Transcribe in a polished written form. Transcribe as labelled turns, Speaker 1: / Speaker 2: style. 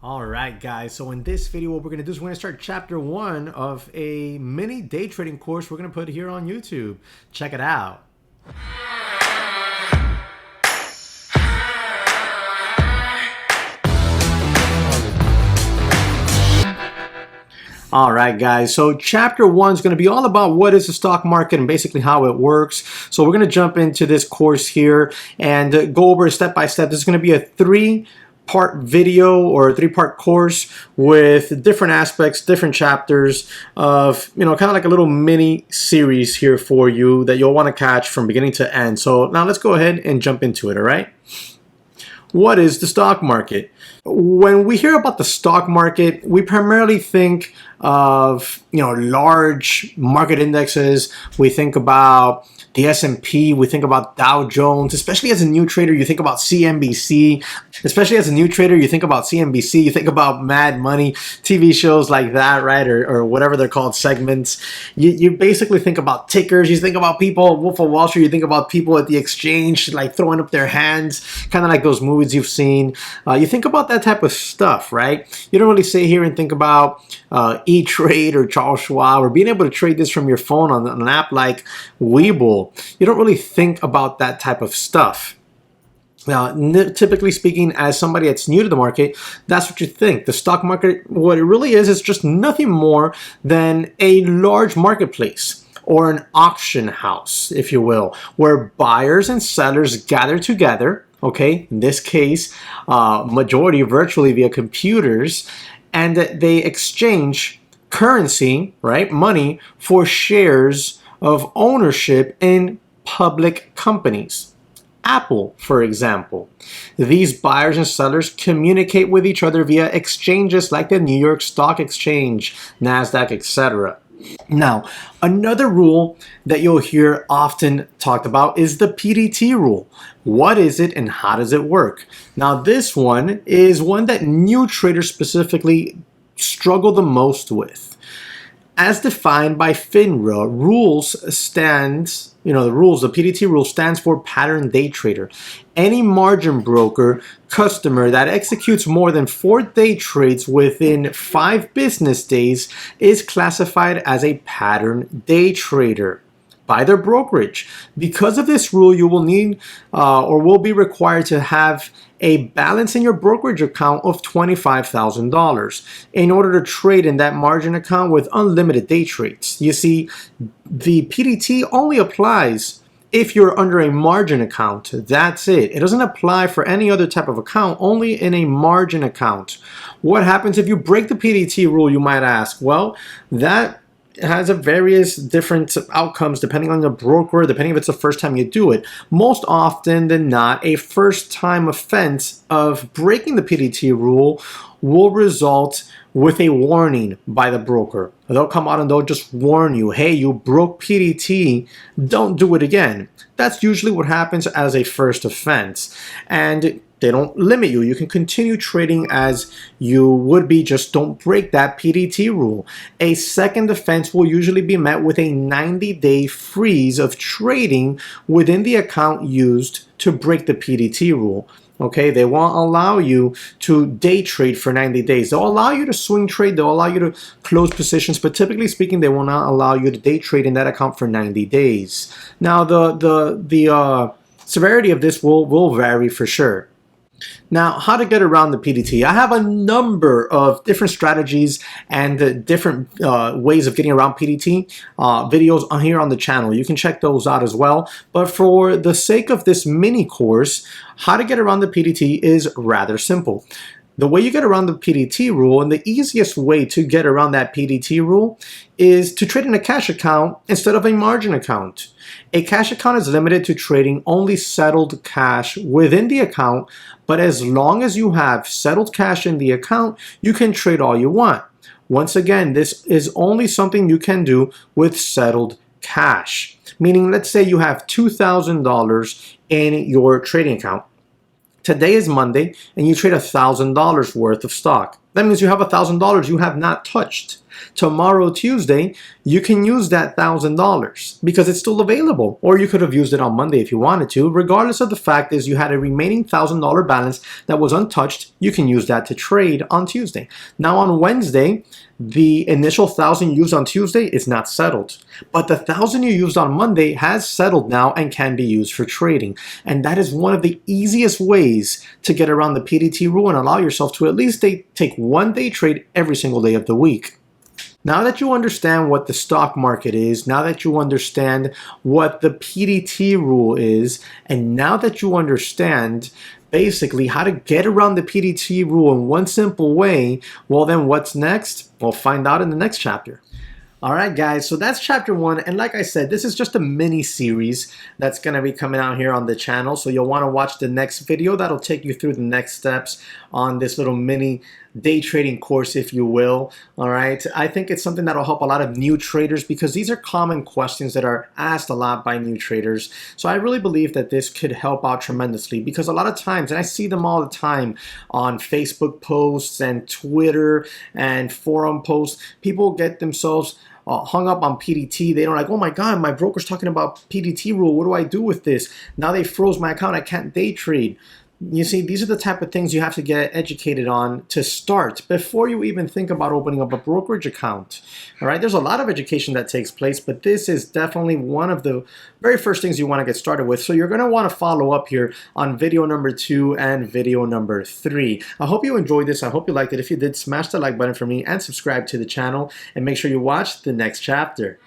Speaker 1: All right, guys. So in this video, what we're going to do is we're going to start chapter 1 of a mini day trading course we're going to put here on YouTube. Check it out. All right, guys. So chapter 1 is going to be all about what is the stock market and basically how it works. So we're going to jump into this course here and go over step by step. This is going to be a three-part video or a three-part course with different aspects, different chapters of, kind of like a little mini series here for you that you'll want to catch from beginning to end. So now let's go ahead and jump into it, all right? What is the stock market? When we hear about the stock market, we primarily think of, large market indexes. We think about the S&P, we think about Dow Jones. Especially as a new trader, you think about CNBC. Especially as a new trader, you think about CNBC, you think about Mad Money, TV shows like that, right? Or whatever they're called, segments. You basically think about tickers, you think about people, Wolf of Wall Street, you think about people at the exchange like throwing up their hands, kind of like those movies you've seen. You think about that type of stuff, right? You don't really sit here and think about E-Trade or Charles Schwab or being able to trade this from your phone on an app like Webull. You don't really think about that type of stuff. Now, typically speaking, as somebody that's new to the market, that's what you think. The stock market, what it really is just nothing more than a large marketplace or an auction house, if you will, where buyers and sellers gather together, okay, in this case, majority virtually via computers, and they exchange currency, right, money, for shares of ownership in public companies. Apple, for example. These buyers and sellers communicate with each other via exchanges like the New York Stock Exchange, NASDAQ, etc. Now, another rule that you'll hear often talked about is the PDT rule. What is it and how does it work? Now, this one is one that new traders specifically struggle the most with. As defined by FINRA, the PDT rule stands for pattern day trader. Any margin broker customer that executes more than 4 day trades within 5 business days is classified as a pattern day trader by their brokerage. Because of this rule, you will need or will be required to have a balance in your brokerage account of $25,000 in order to trade in that margin account with unlimited day trades. You see, the PDT only applies if you're under a margin account. That's it. It doesn't apply for any other type of account, only in a margin account. What happens if you break the PDT rule, you might ask? Well, that has a various different outcomes depending on the broker, depending if it's the first time you do it. Most often than not, a first time offense of breaking the PDT rule will result with a warning by the broker. They'll come out and they'll just warn you, hey, you broke PDT, don't do it again. That's usually what happens as a first offense. And they don't limit you. You can continue trading as you would be, just don't break that PDT rule. A second offense will usually be met with a 90-day freeze of trading within the account used to break the PDT rule. Okay, they won't allow you to day trade for 90 days. They'll allow you to swing trade, they'll allow you to close positions, but typically speaking, they will not allow you to day trade in that account for 90 days. Now, the severity of this will vary for sure. Now, how to get around the PDT? I have a number of different strategies and different ways of getting around PDT videos on here on the channel. You can check those out as well. But for the sake of this mini course, how to get around the PDT is rather simple. The way you get around the PDT rule, and the easiest way to get around that PDT rule, is to trade in a cash account instead of a margin account. A cash account is limited to trading only settled cash within the account, but as long as you have settled cash in the account, you can trade all you want. Once again, this is only something you can do with settled cash. Meaning, let's say you have $2,000 in your trading account. Today is Monday, and you trade $1,000 worth of stock. That means you have $1,000 you have not touched. Tomorrow, Tuesday, you can use that $1,000 because it's still available. Or you could have used it on Monday if you wanted to. Regardless of the fact is you had a remaining $1,000 balance that was untouched, you can use that to trade on Tuesday. Now on Wednesday, the initial 1,000 you used on Tuesday is not settled, but the 1,000 you used on Monday has settled now and can be used for trading. And that is one of the easiest ways to get around the PDT rule and allow yourself to at least take one day trade every single day of the week. Now that you understand what the stock market is, now that you understand what the PDT rule is, and now that you understand basically how to get around the PDT rule in one simple way, well then what's next? We'll find out in the next chapter. Alright guys, so that's chapter 1, and like I said, this is just a mini series that's going to be coming out here on the channel, so you'll want to watch the next video that'll take you through the next steps on this little mini day trading course, if you will. Alright, I think it's something that'll help a lot of new traders because these are common questions that are asked a lot by new traders. So I really believe that this could help out tremendously because a lot of times, and I see them all the time on Facebook posts and Twitter and forum posts, people get themselves hung up on PDT. They're like, oh my God, my broker's talking about PDT rule. What do I do with this? Now they froze my account. I can't day trade. You see, these are the type of things you have to get educated on to start before you even think about opening up a brokerage account. All right, there's a lot of education that takes place, but this is definitely one of the very first things you want to get started with. So you're going to want to follow up here on video number 2 and video number 3. I hope you enjoyed this. I hope you liked it. If you did, smash the like button for me and subscribe to the channel and make sure you watch the next chapter.